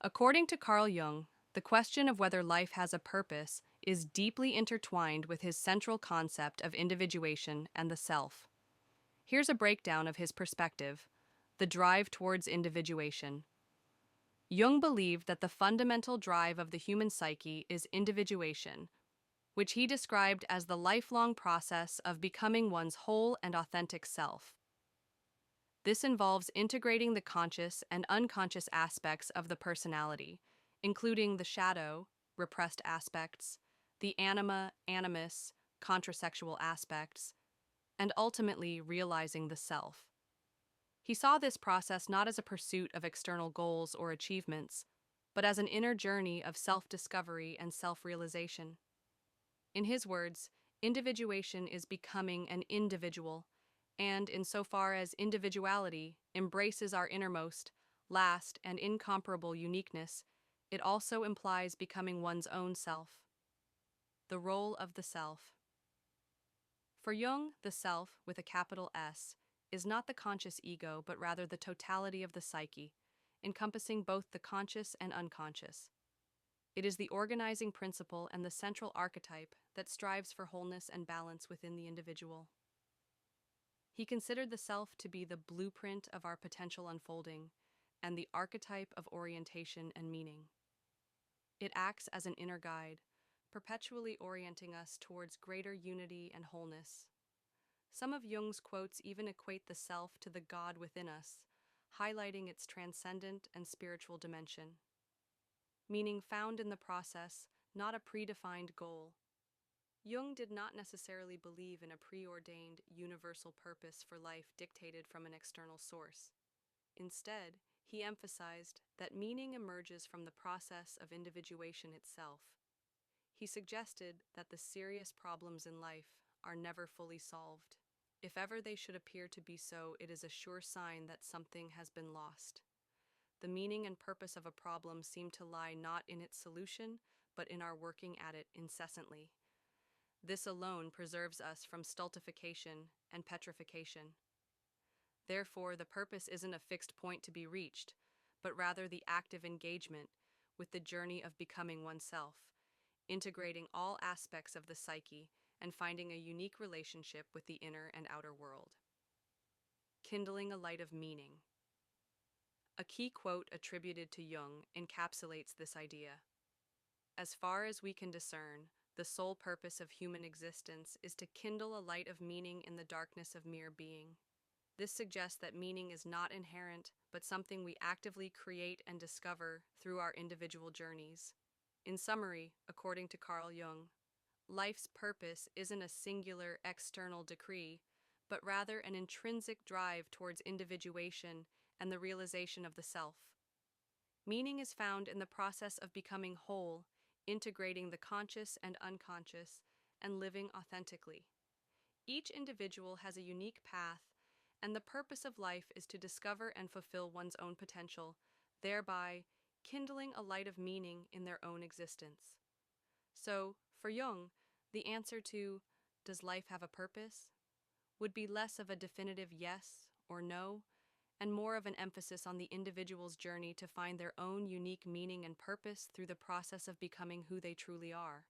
According to Carl Jung, the question of whether life has a purpose is deeply intertwined with his central concept of individuation and the self. Here's a breakdown of his perspective: the drive towards individuation. Jung believed that the fundamental drive of the human psyche is individuation, which he described as the lifelong process of becoming one's whole and authentic self. This involves integrating the conscious and unconscious aspects of the personality, including the shadow, repressed aspects, the anima, animus, contrasexual aspects, and ultimately realizing the self. He saw this process not as a pursuit of external goals or achievements, but as an inner journey of self-discovery and self-realization. In his words, individuation is becoming an individual, and insofar as individuality embraces our innermost, last, and incomparable uniqueness, it also implies becoming one's own self. The role of the self. For Jung, the self, with a capital S, is not the conscious ego, but rather the totality of the psyche, encompassing both the conscious and unconscious. It is the organizing principle and the central archetype that strives for wholeness and balance within the individual. He considered the self to be the blueprint of our potential unfolding and the archetype of orientation and meaning. It acts as an inner guide, perpetually orienting us towards greater unity and wholeness. Some of Jung's quotes even equate the self to the God within us, highlighting its transcendent and spiritual dimension. Meaning found in the process, not a predefined goal. Jung did not necessarily believe in a preordained, universal purpose for life dictated from an external source. Instead, he emphasized that meaning emerges from the process of individuation itself. He suggested that the serious problems in life are never fully solved. If ever they should appear to be so, it is a sure sign that something has been lost. The meaning and purpose of a problem seem to lie not in its solution, but in our working at it incessantly. This alone preserves us from stultification and petrification. Therefore, the purpose isn't a fixed point to be reached, but rather the active engagement with the journey of becoming oneself, integrating all aspects of the psyche and finding a unique relationship with the inner and outer world. Kindling a light of meaning. A key quote attributed to Jung encapsulates this idea. As far as we can discern, the sole purpose of human existence is to kindle a light of meaning in the darkness of mere being. This suggests that meaning is not inherent, but something we actively create and discover through our individual journeys. In summary, according to Carl Jung, life's purpose isn't a singular external decree, but rather an intrinsic drive towards individuation and the realization of the self. Meaning is found in the process of becoming whole, integrating the conscious and unconscious, and living authentically. Each individual has a unique path, and the purpose of life is to discover and fulfill one's own potential, thereby kindling a light of meaning in their own existence. So, for Jung, the answer to, does life have a purpose, would be less of a definitive yes or no, and more of an emphasis on the individual's journey to find their own unique meaning and purpose through the process of becoming who they truly are.